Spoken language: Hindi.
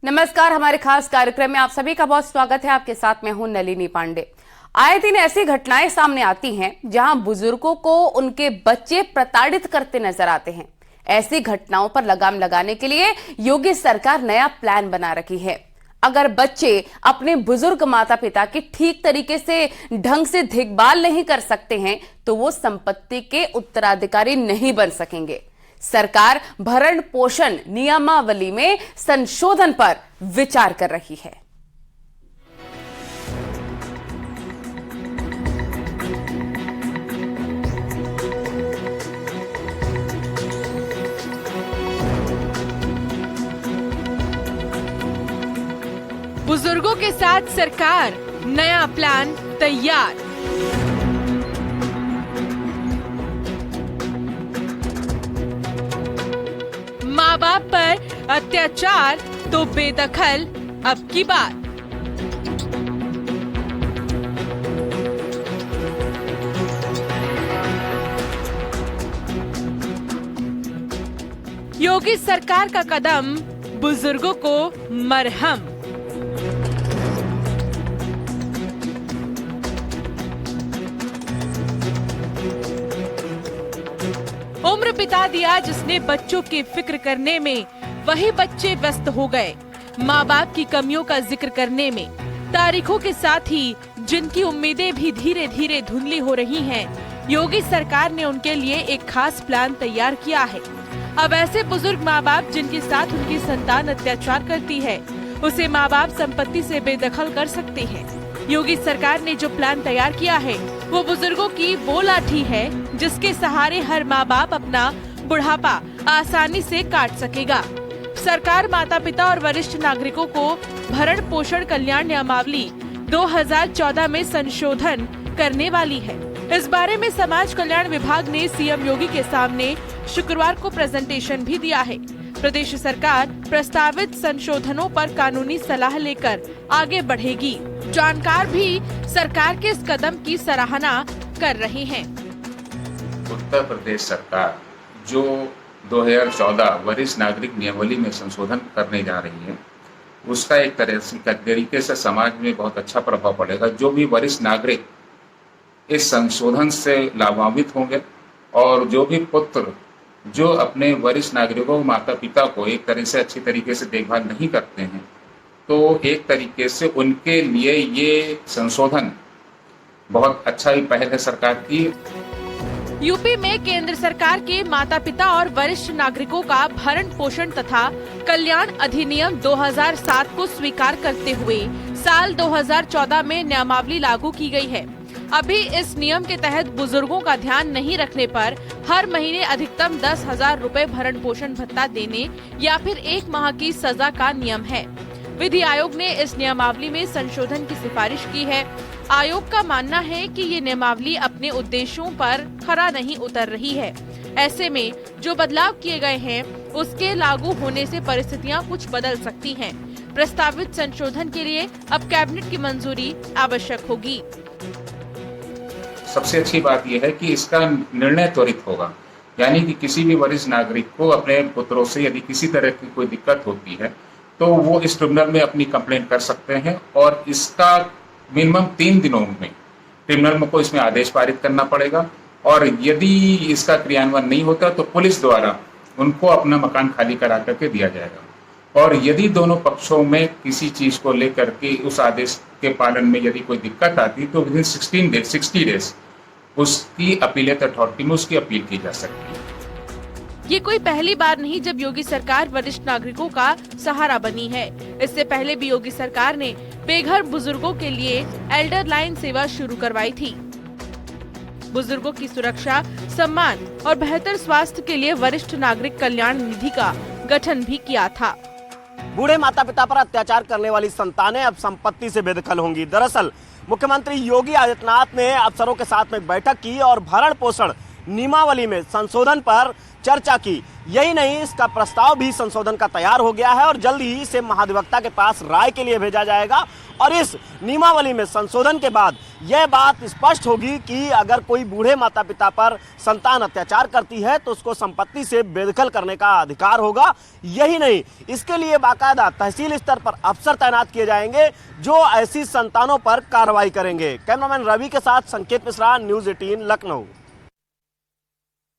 नमस्कार, हमारे खास कार्यक्रम में आप सभी का बहुत स्वागत है। आपके साथ मैं हूं नलिनी पांडे। आए दिन ऐसी घटनाएं सामने आती हैं जहां बुजुर्गों को उनके बच्चे प्रताड़ित करते नजर आते हैं। ऐसी घटनाओं पर लगाम लगाने के लिए योगी सरकार नया प्लान बना रही है। अगर बच्चे अपने बुजुर्ग माता पिता की ठीक तरीके से ढंग से देखभाल नहीं कर सकते हैं तो वो संपत्ति के उत्तराधिकारी नहीं बन सकेंगे। सरकार भरण पोषण नियमावली में संशोधन पर विचार कर रही है। बुजुर्गों के साथ सरकार, नया प्लान तैयार। माँ बाप पर अत्याचार तो बेदखल अब की बात। योगी सरकार का कदम, बुजुर्गों को मरहम। उम्र बिता दिया जिसने बच्चों की फिक्र करने में, वही बच्चे व्यस्त हो गए माँ बाप की कमियों का जिक्र करने में। तारीखों के साथ ही जिनकी उम्मीदें भी धीरे धीरे धुंधली हो रही हैं, योगी सरकार ने उनके लिए एक खास प्लान तैयार किया है। अब ऐसे बुजुर्ग माँ बाप जिनके साथ उनकी संतान अत्याचार करती है, उसे माँ बाप संपत्ति से बेदखल कर सकते हैं। योगी सरकार ने जो प्लान तैयार किया है वो बुजुर्गों की वो लाठी है जिसके सहारे हर माँ बाप अपना बुढ़ापा आसानी से काट सकेगा। सरकार माता पिता और वरिष्ठ नागरिकों को भरण पोषण कल्याण नियमावली 2014 में संशोधन करने वाली है। इस बारे में समाज कल्याण विभाग ने सीएम योगी के सामने शुक्रवार को प्रेजेंटेशन भी दिया है। प्रदेश सरकार प्रस्तावित संशोधनों पर कानूनी सलाह लेकर आगे बढ़ेगी। जानकार भी सरकार के इस कदम की सराहना कर रहे हैं। उत्तर प्रदेश सरकार जो 2014 वरिष्ठ नागरिक नियमावली में संशोधन करने जा रही है, उसका एक तरीके से समाज में बहुत अच्छा प्रभाव पड़ेगा। जो भी वरिष्ठ नागरिक इस संशोधन से लाभान्वित होंगे और जो भी पुत्र जो अपने वरिष्ठ नागरिकों माता पिता को एक तरह से अच्छी तरीके से देखभाल नहीं करते हैं, तो एक तरीके से उनके लिए ये संशोधन बहुत अच्छा ही पहल है सरकार की। यूपी में केंद्र सरकार के माता पिता और वरिष्ठ नागरिकों का भरण पोषण तथा कल्याण अधिनियम 2007 को स्वीकार करते हुए साल 2014 में नियमावली लागू की गई है। अभी इस नियम के तहत बुजुर्गों का ध्यान नहीं रखने पर हर महीने अधिकतम 10,000 रुपए भरण पोषण भत्ता देने या फिर 1 माह की सजा का नियम है। विधि आयोग ने इस नियमावली में संशोधन की सिफारिश की है। आयोग का मानना है कि ये नियमावली अपने उद्देश्यों पर खरा नहीं उतर रही है। ऐसे में जो बदलाव किए गए हैं उसके लागू होने से परिस्थितियां कुछ बदल सकती हैं। प्रस्तावित संशोधन के लिए अब कैबिनेट की मंजूरी आवश्यक होगी। सबसे अच्छी बात यह है कि इसका निर्णय त्वरित होगा, यानी कि किसी भी वरिष्ठ नागरिक को अपने पुत्रों से यदि किसी तरह की कोई दिक्कत होती है तो वो इस ट्रिब्यूनल में अपनी कंप्लेंट कर सकते हैं और इसका मिनिमम 3 दिनों में ट्रिब्यूनल को इसमें आदेश पारित करना पड़ेगा। और यदि इसका क्रियान्वयन नहीं होता तो पुलिस द्वारा उनको अपना मकान खाली करा करके दिया जाएगा। और यदि दोनों पक्षों में किसी चीज को लेकर के उस आदेश के पालन में यदि कोई दिक्कत आती तो विदिन 60 डेज उसकी अपीलेट अथॉरिटी में उसकी अपील की जा सकती है। ये कोई पहली बार नहीं जब योगी सरकार वरिष्ठ नागरिकों का सहारा बनी है। इससे पहले भी योगी सरकार ने बेघर बुजुर्गों के लिए एल्डर लाइन सेवा शुरू करवाई थी। बुजुर्गों की सुरक्षा, सम्मान और बेहतर स्वास्थ्य के लिए वरिष्ठ नागरिक कल्याण निधि का गठन भी किया था। बूढ़े माता पिता पर अत्याचार करने वाली संतानें अब संपत्ति से बेदखल होंगी। दरअसल मुख्यमंत्री योगी आदित्यनाथ ने अफसरों के साथ में बैठक की और भरण पोषण नियमावली में संशोधन पर चर्चा की। यही नहीं, इसका प्रस्ताव भी संशोधन का तैयार हो गया है और जल्द ही इसे महाधिवक्ता के पास राय के लिए भेजा जाएगा। और इस नियमावली में संशोधन के बाद यह बात स्पष्ट होगी कि अगर कोई बूढ़े माता पिता पर संतान अत्याचार करती है तो उसको संपत्ति से बेदखल करने का अधिकार होगा। यही नहीं, इसके लिए बाकायदा तहसील स्तर पर अफसर तैनात किए जाएंगे जो ऐसी संतानों पर कार्रवाई करेंगे। कैमरामैन रवि के साथ संकेत मिश्रा, न्यूज़ 18 लखनऊ।